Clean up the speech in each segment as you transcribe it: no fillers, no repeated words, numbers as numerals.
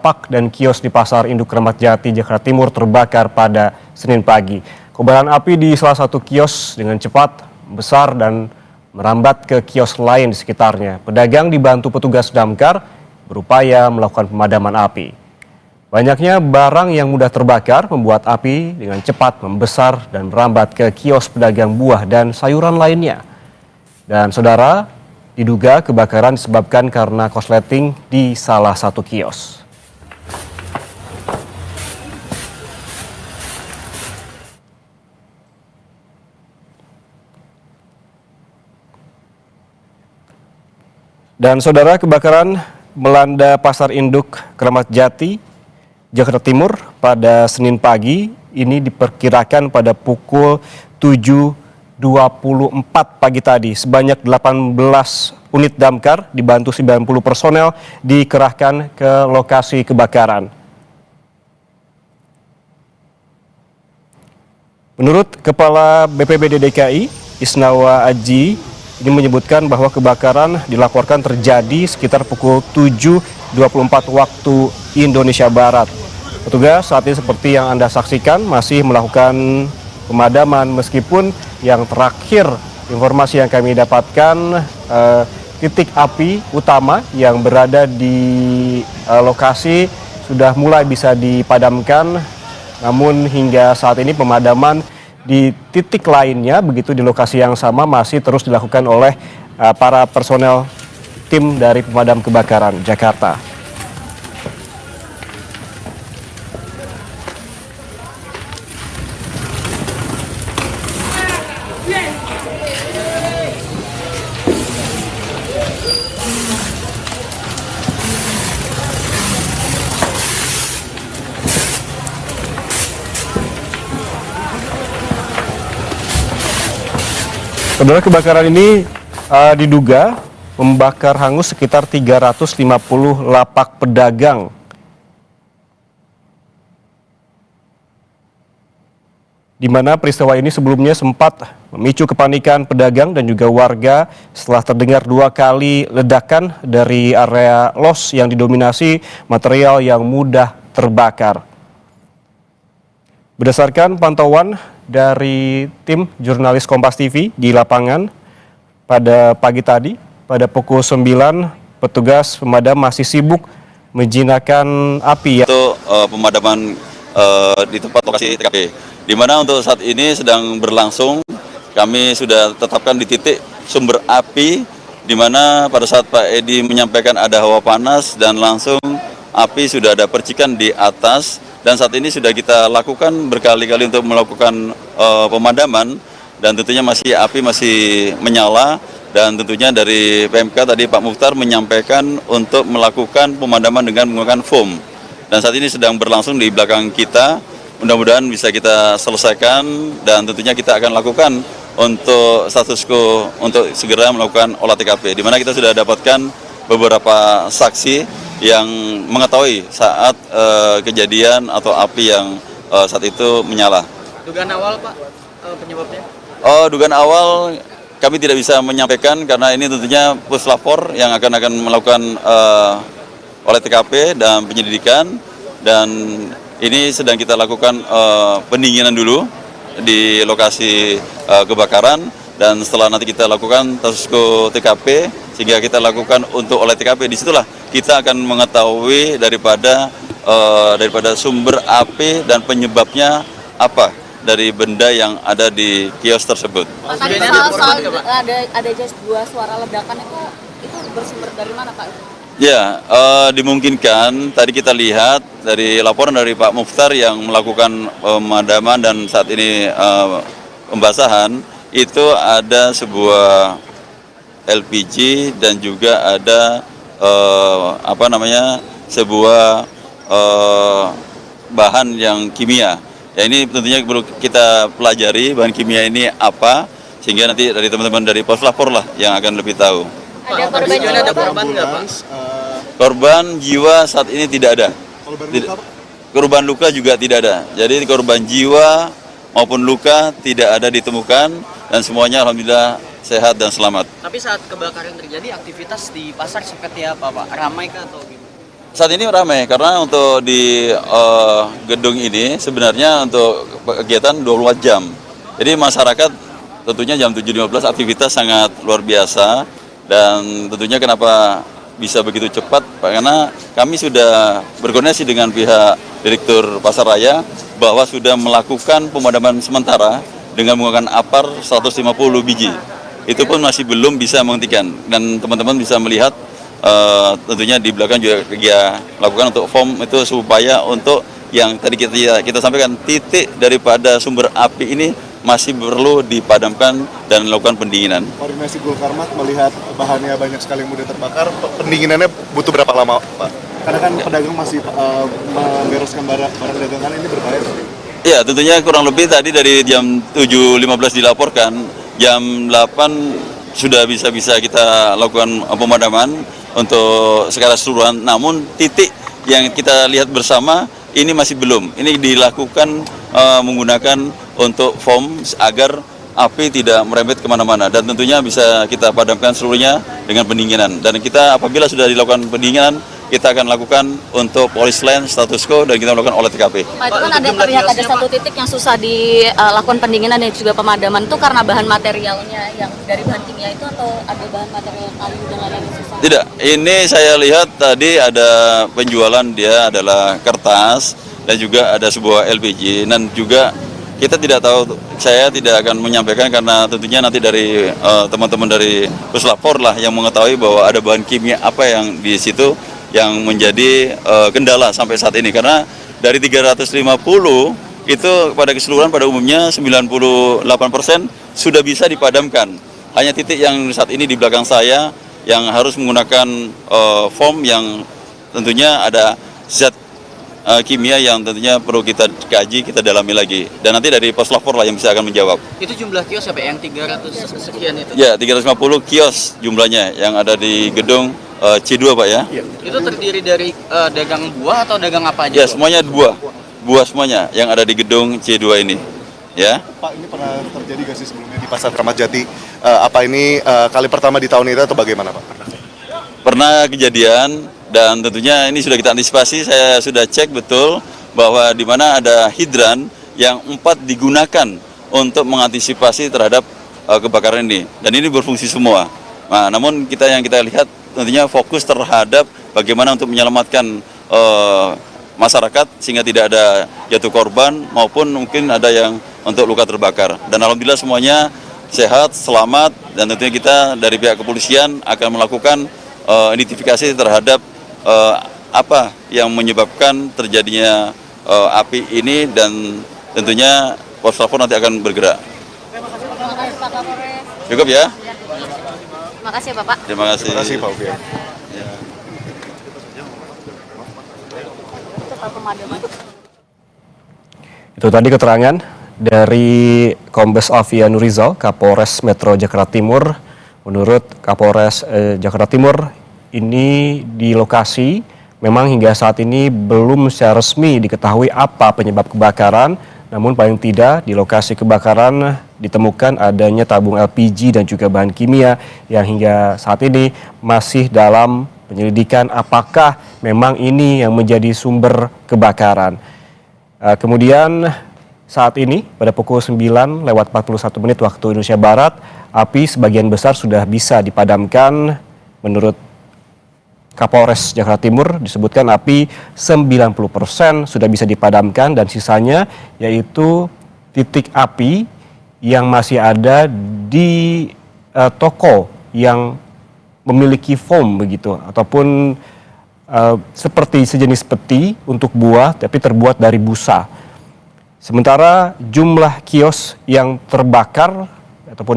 Lapak dan kios di Pasar Induk Kramat Jati, Jakarta Timur terbakar pada Senin pagi. Kobaran api di salah satu kios dengan cepat besar dan merambat ke kios lain di sekitarnya. Pedagang dibantu petugas damkar berupaya melakukan pemadaman api. Banyaknya barang yang mudah terbakar membuat api dengan cepat membesar dan merambat ke kios pedagang buah dan sayuran lainnya. Dan saudara, diduga kebakaran disebabkan karena korsleting di salah satu kios. Dan saudara, kebakaran melanda Pasar Induk Kramat Jati, Jakarta Timur pada Senin pagi. Ini diperkirakan pada pukul 7.24 pagi tadi. Sebanyak 18 unit damkar dibantu 90 personel dikerahkan ke lokasi kebakaran. Menurut Kepala BPBD DKI, Isnawa Aji, ini menyebutkan bahwa kebakaran dilaporkan terjadi sekitar pukul 7.24 waktu Indonesia Barat. Petugas saat ini seperti yang Anda saksikan masih melakukan pemadaman, meskipun yang terakhir informasi yang kami dapatkan titik api utama yang berada di lokasi sudah mulai bisa dipadamkan, namun hingga saat ini pemadaman di titik lainnya, begitu di lokasi yang sama, masih terus dilakukan oleh para personel tim dari pemadam kebakaran Jakarta. Saudara, kebakaran ini diduga membakar hangus sekitar 350 lapak pedagang. Di mana peristiwa ini sebelumnya sempat memicu kepanikan pedagang dan juga warga setelah terdengar 2 kali ledakan dari area los yang didominasi material yang mudah terbakar. Berdasarkan pantauan dari tim jurnalis Kompas TV di lapangan pada pagi tadi, pada pukul 9, petugas pemadam masih sibuk menjinakkan api. Untuk pemadaman di tempat lokasi TKP, di mana untuk saat ini sedang berlangsung. Kami sudah tetapkan di titik sumber api, di mana pada saat Pak Edi menyampaikan ada hawa panas dan langsung api sudah ada percikan di atas. Dan saat ini sudah kita lakukan berkali-kali untuk melakukan pemadaman, dan tentunya api masih menyala, dan tentunya dari PMK tadi Pak Mukhtar menyampaikan untuk melakukan pemadaman dengan menggunakan foam. Dan saat ini sedang berlangsung di belakang kita, mudah-mudahan bisa kita selesaikan, dan tentunya kita akan lakukan untuk status quo untuk segera melakukan olah TKP, di mana kita sudah dapatkan beberapa saksi yang mengetahui saat kejadian atau api yang saat itu menyala. Dugaan awal, Pak, penyebabnya? Dugaan awal kami tidak bisa menyampaikan karena ini tentunya puslapor yang akan melakukan olah TKP dan penyelidikan, dan ini sedang kita lakukan pendinginan dulu di lokasi kebakaran, dan setelah nanti kita lakukan status TKP sehingga kita lakukan untuk olah TKP, disitulah kita akan mengetahui daripada sumber api dan penyebabnya apa dari benda yang ada di kios tersebut. Tadi ada dua suara ledakan itu bersumber dari mana, Pak? Ya, dimungkinkan tadi kita lihat dari laporan dari Pak Mukhtar yang melakukan pemadaman dan saat ini pembasahan, itu ada sebuah LPG dan juga ada sebuah bahan yang kimia. Ya, ini tentunya perlu kita pelajari bahan kimia ini apa, sehingga nanti dari teman-teman dari Puslapor lah yang akan lebih tahu. Ada korban jiwa, ada korban nggak, Pak? Korban jiwa saat ini tidak ada. Korban luka juga tidak ada. Jadi korban jiwa maupun luka tidak ada ditemukan, dan semuanya alhamdulillah sehat dan selamat. Tapi saat kebakaran terjadi, aktivitas di pasar seperti apa, Pak? Ramai kah atau gimana? Saat ini ramai karena untuk di gedung ini sebenarnya untuk kegiatan 24 jam. Jadi masyarakat tentunya jam 7.15 aktivitas sangat luar biasa, dan tentunya kenapa bisa begitu cepat, karena kami sudah berkoordinasi dengan pihak Direktur Pasar Raya bahwa sudah melakukan pemadaman sementara dengan menggunakan APAR 150 biji. Itu pun masih belum bisa menghentikan, dan teman-teman bisa melihat tentunya di belakang juga kita lakukan untuk foam itu supaya untuk yang tadi kita sampaikan, titik daripada sumber api ini masih perlu dipadamkan dan melakukan pendinginan. Koordinasi Gulkarmat melihat bahannya banyak sekali yang mudah terbakar, pendinginannya butuh berapa lama, Pak? Karena kan pedagang masih membereskan barang dagangan, ini berbahaya. Ya, tentunya kurang lebih tadi dari jam 7.15 dilaporkan, jam 8 sudah bisa kita lakukan pemadaman untuk secara keseluruhan. Namun titik yang kita lihat bersama ini masih belum. Ini dilakukan menggunakan untuk foam agar api tidak merembet kemana-mana, dan tentunya bisa kita padamkan seluruhnya dengan pendinginan. Dan kita apabila sudah dilakukan pendinginan, kita akan lakukan untuk polis line, status quo, dan kita melakukan olah TKP. Pak, itu kan terlihat ada satu titik yang susah dilakukan pendinginan dan juga pemadaman itu karena bahan materialnya yang dari bahan kimia itu, atau ada bahan material kayu dan lain-lain yang susah? Tidak, ini saya lihat tadi ada penjualan, dia adalah kertas dan juga ada sebuah LPG, dan juga kita tidak tahu, saya tidak akan menyampaikan karena tentunya nanti dari teman-teman dari Puslapor lah yang mengetahui bahwa ada bahan kimia apa yang di situ yang menjadi kendala sampai saat ini. Karena dari 350 itu pada keseluruhan pada umumnya 98% sudah bisa dipadamkan. Hanya titik yang saat ini di belakang saya yang harus menggunakan foam yang tentunya ada zat kimia yang tentunya perlu kita kaji, kita dalami lagi. Dan nanti dari Puslapor lah yang bisa akan menjawab. Itu jumlah kios ya Pak, yang 300 sekian itu? Ya, 350 kios jumlahnya yang ada di gedung C2 Pak ya. Itu terdiri dari dagang buah atau dagang apa aja? Ya, semuanya buah semuanya yang ada di gedung C2 ini. Ya. Pak, ini pernah terjadi gak sih sebelumnya di Pasar Kramat Jati? Apa ini kali pertama di tahun ini atau bagaimana, Pak? Pernah kejadian, dan tentunya ini sudah kita antisipasi. Saya sudah cek betul bahwa di mana ada hidran yang 4 digunakan untuk mengantisipasi terhadap kebakaran ini, dan ini berfungsi semua. Nah, namun yang kita lihat tentunya fokus terhadap bagaimana untuk menyelamatkan masyarakat sehingga tidak ada jatuh korban maupun mungkin ada yang untuk luka terbakar. Dan alhamdulillah semuanya sehat, selamat, dan tentunya kita dari pihak kepolisian akan melakukan identifikasi terhadap apa yang menyebabkan terjadinya api ini, dan tentunya Puslapor nanti akan bergerak. Terima kasih Pak Kapolres. Cukup ya? Terima kasih Bapak. Terima kasih. Terima kasih, Pak Ufian. Itu tadi keterangan dari Kombes Alfian Nurizal, Kapolres Metro Jakarta Timur. Menurut Kapolres Jakarta Timur, ini di lokasi memang hingga saat ini belum secara resmi diketahui apa penyebab kebakaran. Namun paling tidak di lokasi kebakaran ditemukan adanya tabung LPG dan juga bahan kimia yang hingga saat ini masih dalam penyelidikan apakah memang ini yang menjadi sumber kebakaran. Kemudian saat ini pada pukul 9:41 waktu Indonesia Barat, api sebagian besar sudah bisa dipadamkan. Menurut Kapolres Jakarta Timur disebutkan api 90% sudah bisa dipadamkan, dan sisanya yaitu titik api yang masih ada di toko yang memiliki foam begitu, ataupun seperti sejenis peti untuk buah tapi terbuat dari busa. Sementara jumlah kios yang terbakar ataupun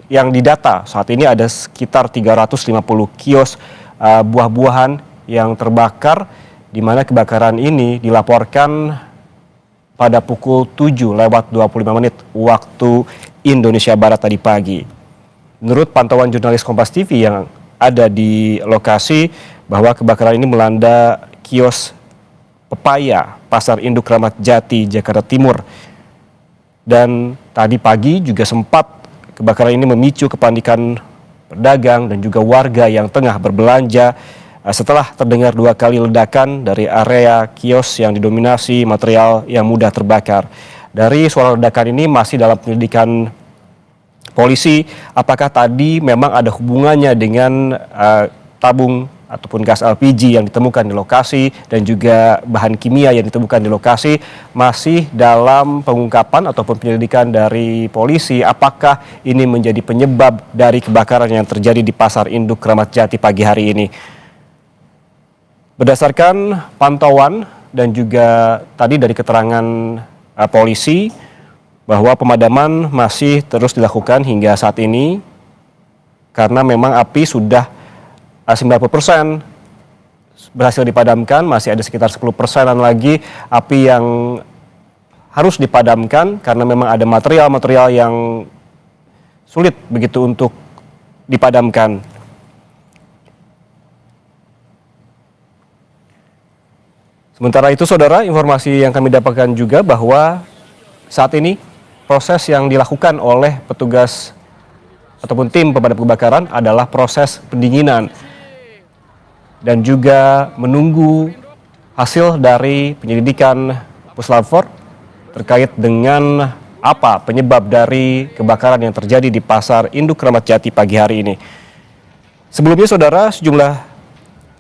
yang didata saat ini ada sekitar 350 kios buah-buahan yang terbakar, di mana kebakaran ini dilaporkan pada pukul 7:25 waktu Indonesia Barat tadi pagi. Menurut pantauan jurnalis Kompas TV yang ada di lokasi, bahwa kebakaran ini melanda kios pepaya Pasar Induk Kramat Jati, Jakarta Timur. Dan tadi pagi juga sempat kebakaran ini memicu kepanikan pedagang dan juga warga yang tengah berbelanja setelah terdengar 2 kali ledakan dari area kios yang didominasi material yang mudah terbakar. Dari suara ledakan ini masih dalam penyelidikan polisi, apakah tadi memang ada hubungannya dengan tabung ataupun gas LPG yang ditemukan di lokasi dan juga bahan kimia yang ditemukan di lokasi, masih dalam pengungkapan ataupun penyelidikan dari polisi apakah ini menjadi penyebab dari kebakaran yang terjadi di Pasar Induk Kramat Jati pagi hari ini. Berdasarkan pantauan dan juga tadi dari keterangan polisi bahwa pemadaman masih terus dilakukan hingga saat ini karena memang api sudah 90% berhasil dipadamkan, masih ada sekitar 10%-an lagi api yang harus dipadamkan karena memang ada material-material yang sulit begitu untuk dipadamkan. Sementara itu, saudara, informasi yang kami dapatkan juga bahwa saat ini proses yang dilakukan oleh petugas ataupun tim pemadam kebakaran adalah proses pendinginan dan juga menunggu hasil dari penyelidikan Puslapfor terkait dengan apa penyebab dari kebakaran yang terjadi di Pasar Induk Kramat Jati pagi hari ini. Sebelumnya, saudara, sejumlah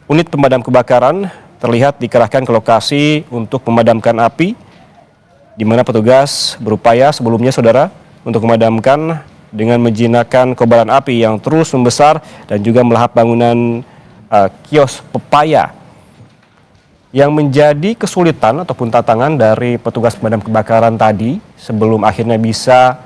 unit pemadam kebakaran terlihat dikerahkan ke lokasi untuk memadamkan api, di mana petugas berupaya sebelumnya, saudara, untuk memadamkan dengan menjinakkan kobaran api yang terus membesar dan juga melahap bangunan kios pepaya. Yang menjadi kesulitan ataupun tantangan dari petugas pemadam kebakaran tadi sebelum akhirnya bisa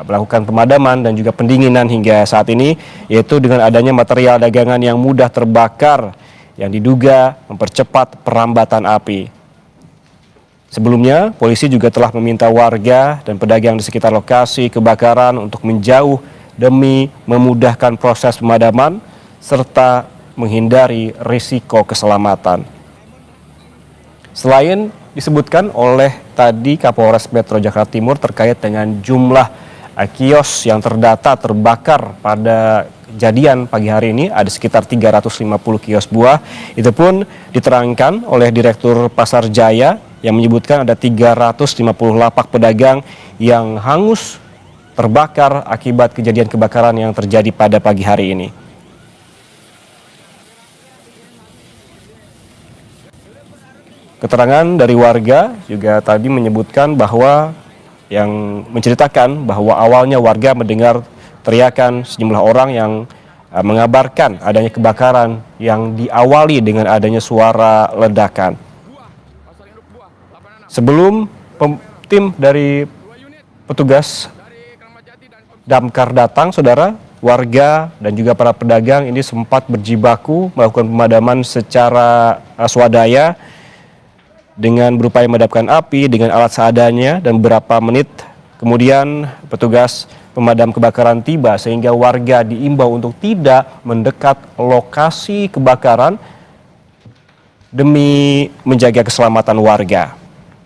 melakukan pemadaman dan juga pendinginan hingga saat ini, yaitu dengan adanya material dagangan yang mudah terbakar yang diduga mempercepat perambatan api. Sebelumnya, polisi juga telah meminta warga dan pedagang di sekitar lokasi kebakaran untuk menjauh demi memudahkan proses pemadaman serta menghindari risiko keselamatan. Selain disebutkan oleh tadi Kapolres Metro Jakarta Timur terkait dengan jumlah kios yang terdata terbakar pada kejadian pagi hari ini, ada sekitar 350 kios buah. Itu pun diterangkan oleh Direktur Pasar Jaya yang menyebutkan ada 350 lapak pedagang yang hangus terbakar akibat kejadian kebakaran yang terjadi pada pagi hari ini. Keterangan dari warga juga tadi menyebutkan bahwa yang menceritakan bahwa awalnya warga mendengar teriakan sejumlah orang yang mengabarkan adanya kebakaran yang diawali dengan adanya suara ledakan. Sebelum tim dari petugas damkar datang, saudara, warga dan juga para pedagang ini sempat berjibaku melakukan pemadaman secara swadaya dengan berupaya memadamkan api dengan alat seadanya, dan beberapa menit kemudian petugas pemadam kebakaran tiba sehingga warga diimbau untuk tidak mendekat lokasi kebakaran demi menjaga keselamatan warga.